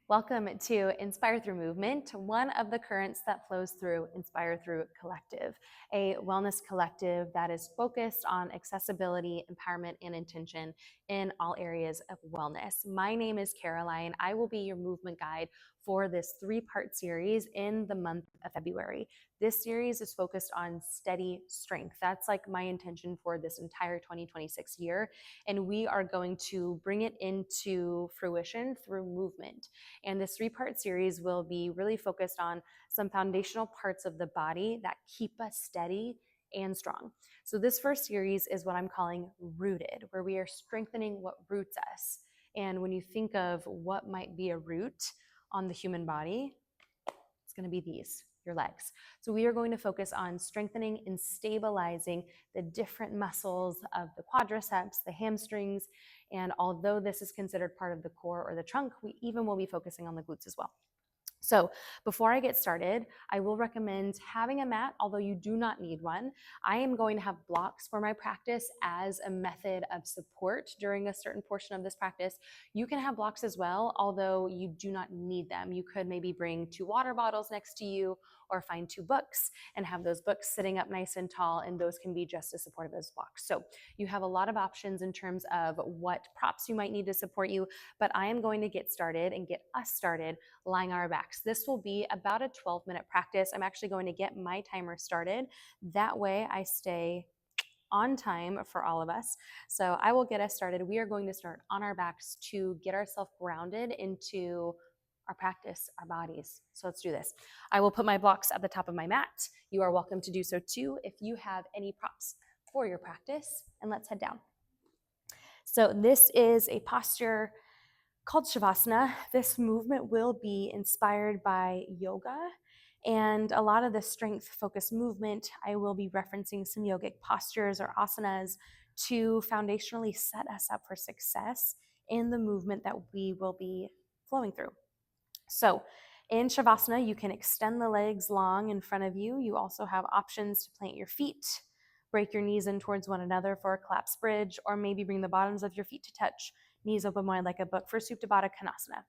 Welcome to Inspire Through Movement, one of the currents that flows through Inspire Through Collective, a wellness collective that is focused on accessibility, empowerment, and intention in all areas of wellness. My name is Caroline. I will be your movement guide for this three-part series in the month of February. This series is focused on steady strength. That's like my intention for this entire 2026 year. And we are going to bring it into fruition through movement. And this three-part series will be really focused on some foundational parts of the body that keep us steady and strong. So this first series is what I'm calling rooted, where we are strengthening what roots us. And when you think of what might be a root on the human body, it's going to be these, your legs. So we are going to focus on strengthening and stabilizing the different muscles of the quadriceps, the hamstrings, and although this is considered part of the core or the trunk, we even will be focusing on the glutes as well. So before I get started, I will recommend having a mat, although you do not need one. I am going to have blocks for my practice as a method of support during a certain portion of this practice. You can have blocks as well, although you do not need them. You could maybe bring 2 water bottles next to you or find 2 books and have those books sitting up nice and tall, and those can be just as supportive as blocks. So you have a lot of options in terms of what props you might need to support you, but I am going to get started and get us started lying on our backs. This will be about a 12-minute practice. I'm actually going to get my timer started. That way I stay on time for all of us. So I will get us started. We are going to start on our backs to get ourselves grounded into our practice, our bodies. So let's do this. I will put my blocks at the top of my mat. You are welcome to do so too if you have any props for your practice. And let's head down. So this is a posture called Shavasana. This movement will be inspired by yoga and a lot of the strength-focused movement. I will be referencing some yogic postures or asanas to foundationally set us up for success in the movement that we will be flowing through. So in Shavasana, you can extend the legs long in front of you. You also have options to plant your feet, break your knees in towards one another for a collapsed bridge, or maybe bring the bottoms of your feet to touch, knees open wide like a book for Supta Baddha Konasana.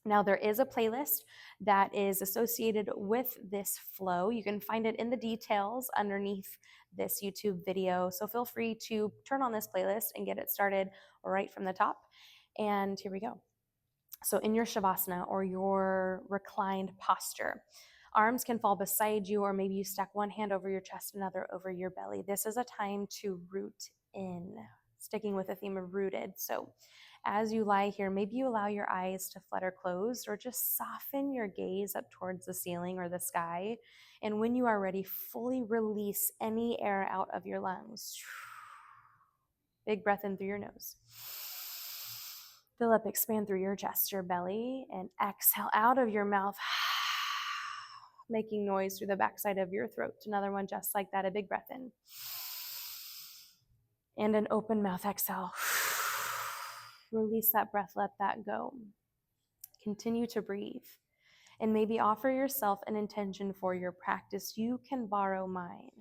Now, there is a playlist that is associated with this flow. You can find it in the details underneath this YouTube video. So feel free to turn on this playlist and get it started right from the top. And here we go. So in your Shavasana or your reclined posture, arms can fall beside you, or maybe you stack one hand over your chest, another over your belly. This is a time to root in, sticking with the theme of rooted. So as you lie here, maybe you allow your eyes to flutter closed or just soften your gaze up towards the ceiling or the sky. And when you are ready, fully release any air out of your lungs. Big breath in through your nose. Fill up, expand through your chest, your belly, and exhale out of your mouth, making noise through the backside of your throat. Another one just like that, a big breath in. And an open mouth exhale. Release that breath, let that go. Continue to breathe. And maybe offer yourself an intention for your practice. You can borrow mine.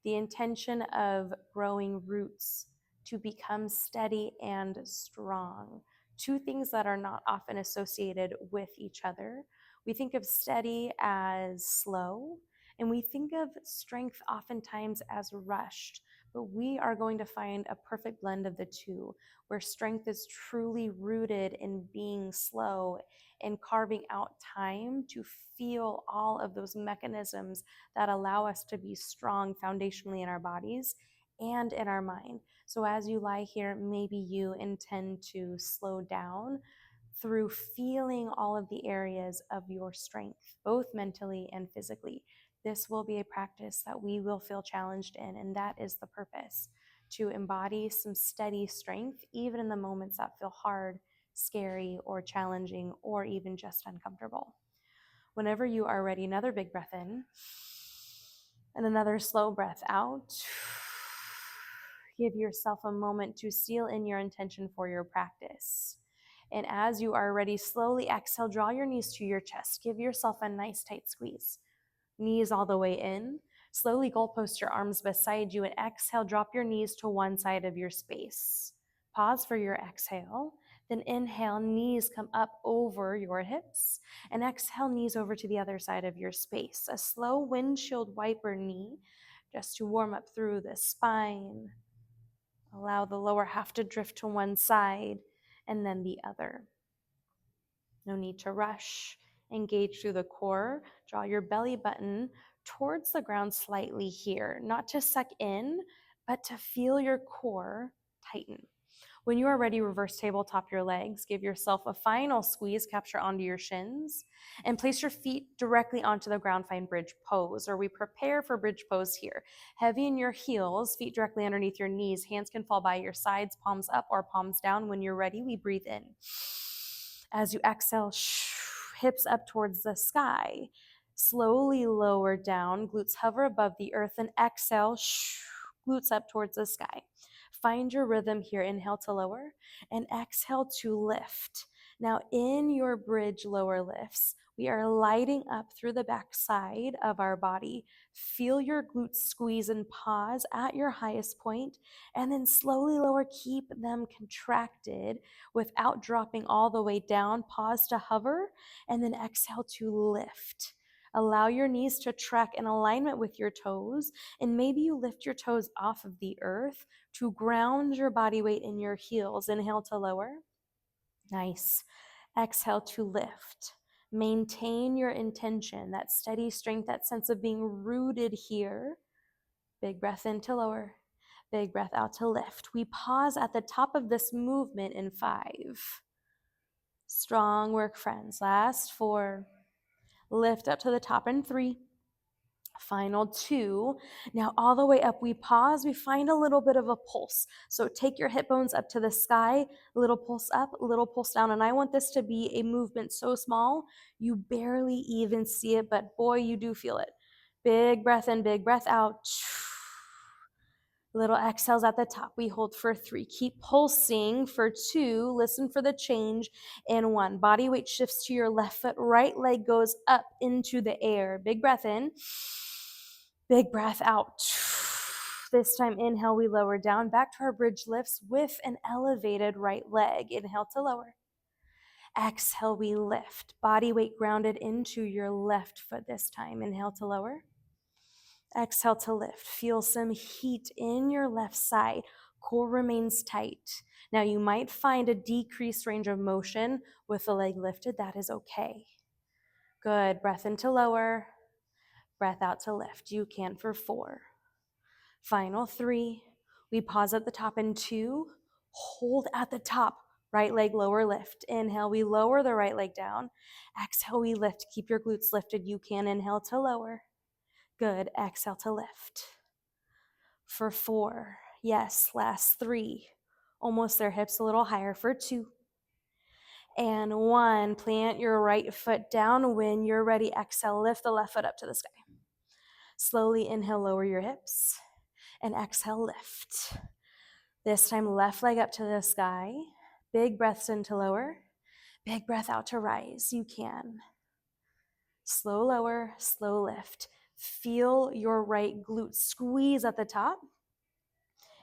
The intention of growing roots to become steady and strong. 2 things that are not often associated with each other. We think of steady as slow, and we think of strength oftentimes as rushed, but we are going to find a perfect blend of the 2, where strength is truly rooted in being slow and carving out time to feel all of those mechanisms that allow us to be strong foundationally in our bodies and in our mind. So as you lie here, maybe you intend to slow down through feeling all of the areas of your strength, both mentally and physically. This will be a practice that we will feel challenged in, and that is the purpose, to embody some steady strength, even in the moments that feel hard, scary, or challenging, or even just uncomfortable. Whenever you are ready, another big breath in, and another slow breath out. Give yourself a moment to seal in your intention for your practice. And as you are ready, slowly exhale, draw your knees to your chest. Give yourself a nice tight squeeze. Knees all the way in. Slowly goalpost your arms beside you and exhale, drop your knees to one side of your space. Pause for your exhale, Then inhale, knees come up over your hips, and exhale, knees over to the other side of your space. A slow windshield wiper knee just to warm up through the spine. Allow the lower half to drift to one side and then the other. No need to rush. Engage through the core. Draw your belly button towards the ground slightly here, not to suck in, but to feel your core tighten. When you are ready, reverse tabletop your legs. Give yourself a final squeeze, capture onto your shins, and place your feet directly onto the ground. Find bridge pose, or we prepare for bridge pose here. Heavy in your heels, feet directly underneath your knees. Hands can fall by your sides, palms up or palms down. When you're ready, we breathe in. As you exhale, hips up towards the sky. Slowly lower down, glutes hover above the earth, and exhale, glutes up towards the sky. Find your rhythm here. Inhale to lower and exhale to lift. Now in your bridge lower lifts, we are lighting up through the back side of our body. Feel your glutes squeeze and pause at your highest point, and then slowly lower. Keep them contracted without dropping all the way down. Pause to hover, and then exhale to lift. Allow your knees to track in alignment with your toes, and maybe you lift your toes off of the earth to ground your body weight in your heels. Inhale to lower. Nice. Exhale to lift. Maintain your intention, that steady strength, that sense of being rooted here. Big breath in to lower. Big breath out to lift. We pause at the top of this movement in 5. Strong work, friends. Last 4. Lift up to the top in 3. Final 2. Now all the way up, we pause, we find a little bit of a pulse. So take your hip bones up to the sky, little pulse up, little pulse down. And I want this to be a movement so small, you barely even see it, but boy, you do feel it. Big breath in, big breath out. Little exhales at the top. We hold for 3. Keep pulsing for 2. Listen for the change in 1. Body weight shifts to your left foot. Right leg goes up into the air. Big breath in. Big breath out. This time, inhale, we lower down back to our bridge lifts with an elevated right leg. Inhale to lower. Exhale, we lift. Body weight grounded into your left foot this time. Inhale to lower. Exhale to lift. Feel some heat in your left side. Core remains tight. Now you might find a decreased range of motion with the leg lifted. That is okay. Good. Breath in to lower. Breath out to lift. You can for 4. Final 3. We pause at the top in 2. Hold at the top. Right leg lower lift. Inhale, we lower the right leg down. Exhale, we lift. Keep your glutes lifted. You can inhale to lower. Good. Exhale to lift. For 4. Yes. Last 3. Almost there. Hips a little higher for 2. And 1. Plant your right foot down. When you're ready, exhale. Lift the left foot up to the sky. Slowly inhale, lower your hips. And exhale, lift. This time, left leg up to the sky. Big breaths in to lower. Big breath out to rise. You can. Slow lower, slow lift. Feel your right glute squeeze at the top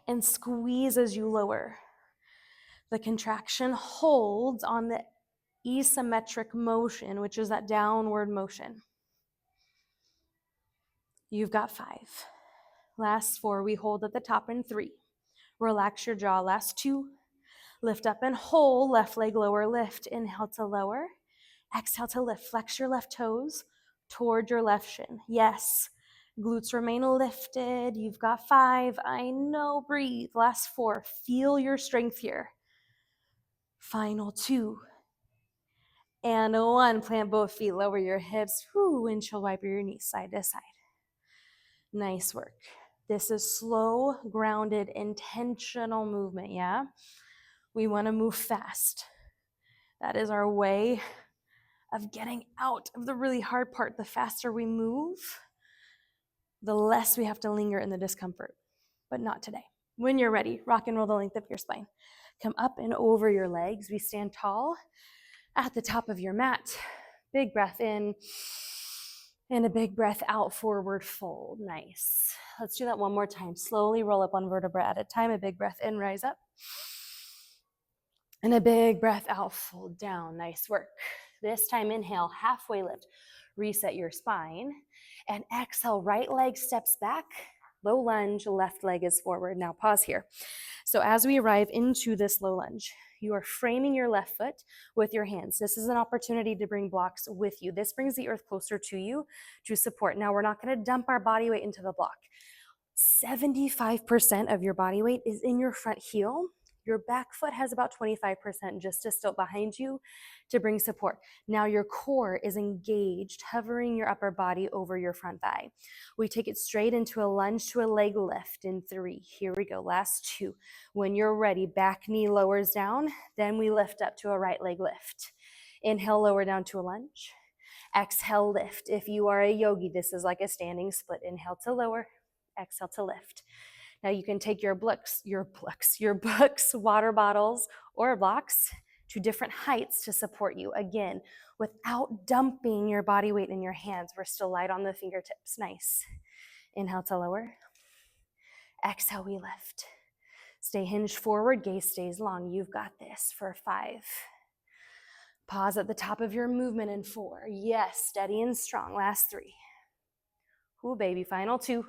and squeeze as you lower. The contraction holds on the asymmetric motion, which is that downward motion. You've got 5. Last 4, we hold at the top in 3. Relax your jaw. Last 2. Lift up and hold. Left leg lower lift. Inhale to lower. Exhale to lift. Flex your left toes toward your left shin. Yes. Glutes remain lifted. You've got 5. I know. Breathe. Last 4. Feel your strength here. Final 2. And 1. Plant both feet. Lower your hips. Windshield wiper your knees side to side. Nice work. This is slow, grounded, intentional movement, yeah? We want to move fast. That is our way of getting out of the really hard part. The faster we move, the less we have to linger in the discomfort. But not today. When you're ready, rock and roll the length of your spine. Come up and over your legs. We stand tall at the top of your mat. Big breath in and a big breath out, forward fold. Nice. Let's do that one more time. Slowly roll up one vertebra at a time. A big breath in, rise up. And a big breath out, fold down. Nice work. This time, inhale, halfway lift. Reset your spine. And exhale, right leg steps back. Low lunge, left leg is forward. Now pause here. So as we arrive into this low lunge, you are framing your left foot with your hands. This is an opportunity to bring blocks with you. This brings the earth closer to you to support. Now we're not going to dump our body weight into the block. 75% of your body weight is in your front heel. Your back foot has about 25% just to still behind you to bring support. Now your core is engaged, hovering your upper body over your front thigh. We take it straight into a lunge to a leg lift in 3. Here we go, last 2. When you're ready, back knee lowers down, then we lift up to a right leg lift. Inhale, lower down to a lunge. Exhale, lift. If you are a yogi, this is like a standing split. Inhale to lower, exhale to lift. Now you can take your books, water bottles, or blocks to different heights to support you. Again, without dumping your body weight in your hands. We're still light on the fingertips. Nice. Inhale to lower. Exhale, we lift. Stay hinged forward, gaze stays long. You've got this for 5. Pause at the top of your movement in 4. Yes, steady and strong. Last 3. Ooh, baby, final 2.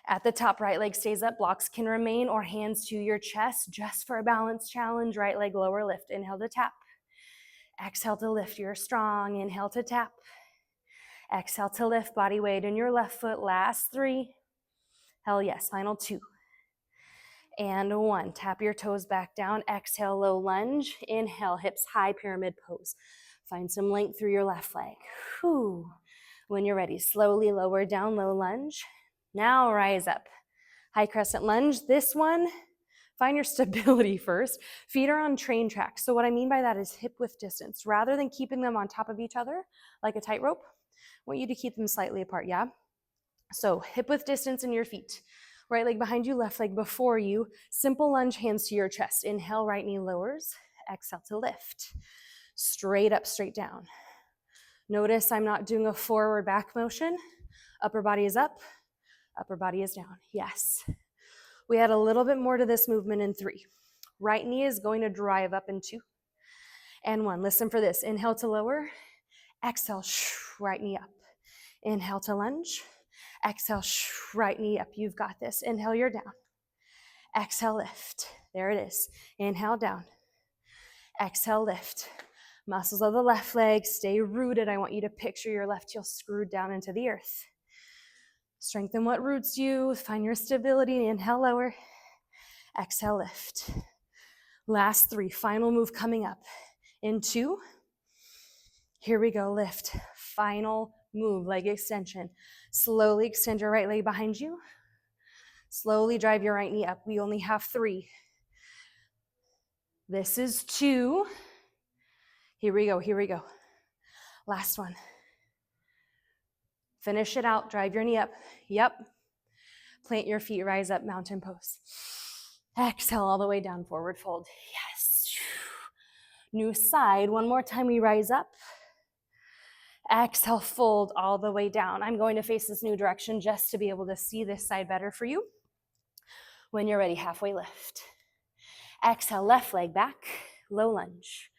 At the top, right leg stays up. Blocks can remain or hands to your chest just for a balance challenge. Right leg lower lift. Inhale to tap. Exhale to lift. You're strong. Inhale to tap. Exhale to lift. Body weight in your left foot. Last 3. Hell yes. Final 2. And 1. Tap your toes back down. Exhale, low lunge. Inhale, hips high, pyramid pose. Find some length through your left leg. Whew. When you're ready, slowly lower down, low lunge. Now rise up. High crescent lunge. This one, find your stability first. Feet are on train tracks. So what I mean by that is hip width distance. Rather than keeping them on top of each other like a tightrope, I want you to keep them slightly apart, yeah? So hip width distance in your feet. Right leg behind you, left leg before you. Simple lunge, hands to your chest. Inhale, right knee lowers. Exhale to lift. Straight up, straight down. Notice I'm not doing a forward back motion. Upper body is up. Upper body is down. Yes. We add a little bit more to this movement in 3. Right knee is going to drive up in 2. And 1. Listen for this. Inhale to lower. Exhale, right knee up. Inhale to lunge. Exhale, right knee up. You've got this. Inhale, you're down. Exhale, lift. There it is. Inhale, down. Exhale, lift. Muscles of the left leg stay rooted. I want you to picture your left heel screwed down into the earth. Strengthen what roots you. Find your stability. Inhale, lower. Exhale, lift. Last 3. Final move coming up. In 2. Here we go. Lift. Final move. Leg extension. Slowly extend your right leg behind you. Slowly drive your right knee up. We only have 3. This is 2. Here we go. Here we go. Last one. Finish it out. Drive your knee up. Yep. Plant your feet. Rise up. Mountain pose. Exhale all the way down. Forward fold. Yes. New side. One more time. We rise up. Exhale. Fold all the way down. I'm going to face this new direction just to be able to see this side better for you. When you're ready, halfway lift. Exhale. Left leg back. Low lunge.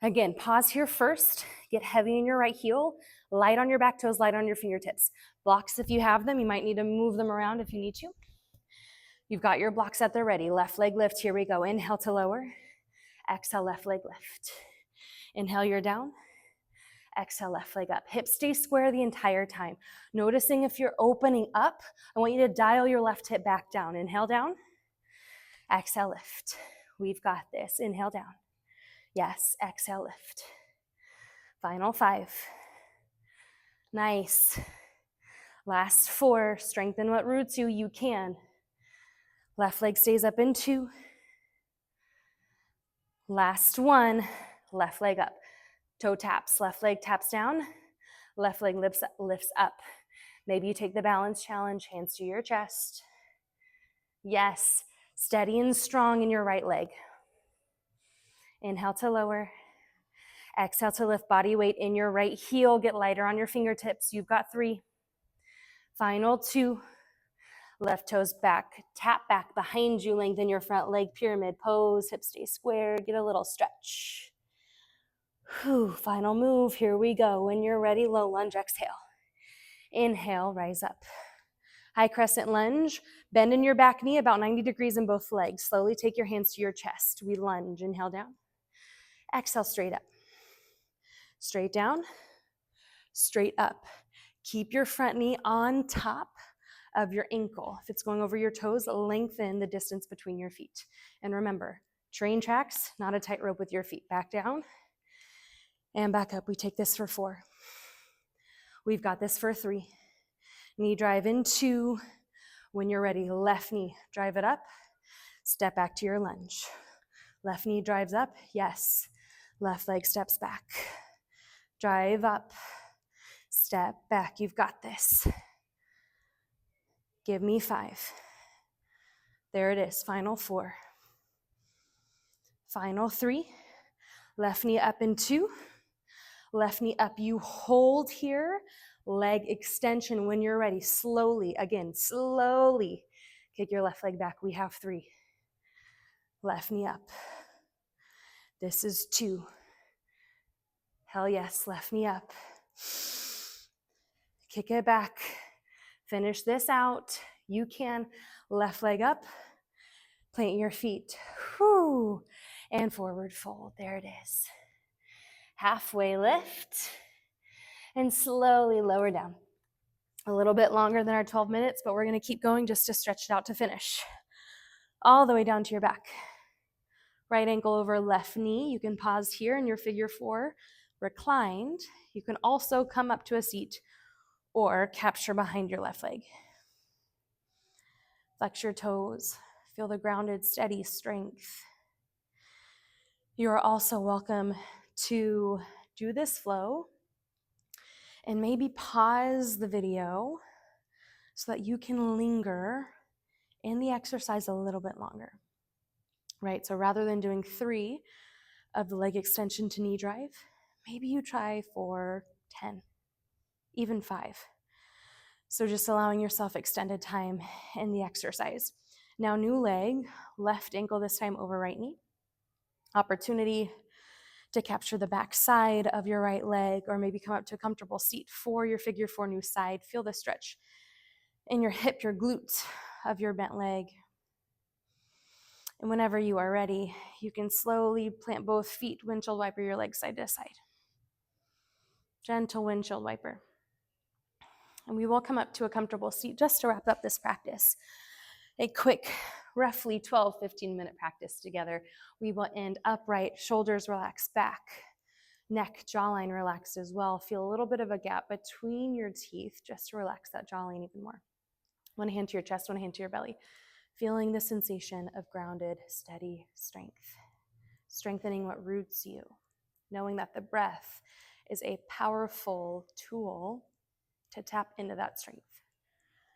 Again, pause here first. Get heavy in your right heel. Light on your back toes, light on your fingertips. Blocks if you have them. You might need to move them around if you need to. You've got your blocks at the ready. Left leg lift. Here we go. Inhale to lower. Exhale, left leg lift. Inhale, you're down. Exhale, left leg up. Hips stay square the entire time. Noticing if you're opening up, I want you to dial your left hip back down. Inhale, down. Exhale, lift. We've got this. Inhale, down. Yes, exhale, lift. Final 5. Nice. Last 4. Strengthen what roots you. You can. Left leg stays up in 2. Last 1. Left leg up. Toe taps. Left leg taps down. Left leg lifts up. Maybe you take the balance challenge. Hands to your chest. Yes. Steady and strong in your right leg. Inhale to lower. Exhale to lift. Body weight in your right heel. Get lighter on your fingertips. You've got 3. Final 2. Left toes back, tap back behind you, lengthen your front leg, pyramid pose, hips stay square, get a little stretch. Whew, final move, here we go. When you're ready, low lunge, exhale. Inhale, rise up. High crescent lunge, bend in your back knee about 90 degrees in both legs. Slowly take your hands to your chest. We lunge, inhale down. Exhale, straight up. Straight down, straight up. Keep your front knee on top of your ankle. If it's going over your toes, lengthen the distance between your feet. And remember, train tracks, not a tightrope with your feet. Back down and back up. We take this for 4. We've got this for 3. Knee drive in 2. When you're ready, left knee, drive it up. Step back to your lunge. Left knee drives up. Yes. Left leg steps back. Drive up. Step back. You've got this. Give me 5. There it is. Final 4. Final 3. Left knee up in 2. Left knee up. You hold here. Leg extension when you're ready. Slowly, again, slowly kick your left leg back. We have 3. Left knee up. This is 2. Hell yes, left knee up. Kick it back. Finish this out. You can. Left leg up. Plant your feet. Whew. And forward fold. There it is. Halfway lift. And slowly lower down. A little bit longer than our 12 minutes, but we're going to keep going just to stretch it out to finish. All the way down to your back. Right ankle over left knee. You can pause here in your figure 4. Reclined. You can also come up to a seat or capture behind your left leg. Flex your toes. Feel the grounded, steady strength. You are also welcome to do this flow and maybe pause the video so that you can linger in the exercise a little bit longer, right? So rather than doing 3 of the leg extension to knee drive, maybe you try for 10, even 5. So just allowing yourself extended time in the exercise. Now, new leg, left ankle this time over right knee. Opportunity to capture the back side of your right leg or maybe come up to a comfortable seat for your figure 4 new side. Feel the stretch in your hip, your glute of your bent leg. And whenever you are ready, you can slowly plant both feet, windshield wiper your legs side to side. Gentle windshield wiper. And we will come up to a comfortable seat just to wrap up this practice. A quick, roughly 12-15 minute practice together. We will end upright, shoulders relax back, neck, jawline relaxed as well. Feel a little bit of a gap between your teeth just to relax that jawline even more. One hand to your chest, one hand to your belly. Feeling the sensation of grounded, steady strength. Strengthening what roots you. Knowing that the breath is a powerful tool to tap into that strength.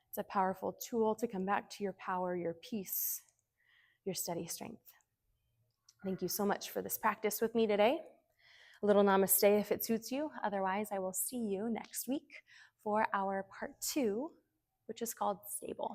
It's a powerful tool to come back to your power, your peace, your steady strength. Thank you so much for this practice with me today. A little namaste if it suits you. Otherwise, I will see you next week for our part 2, which is called stable.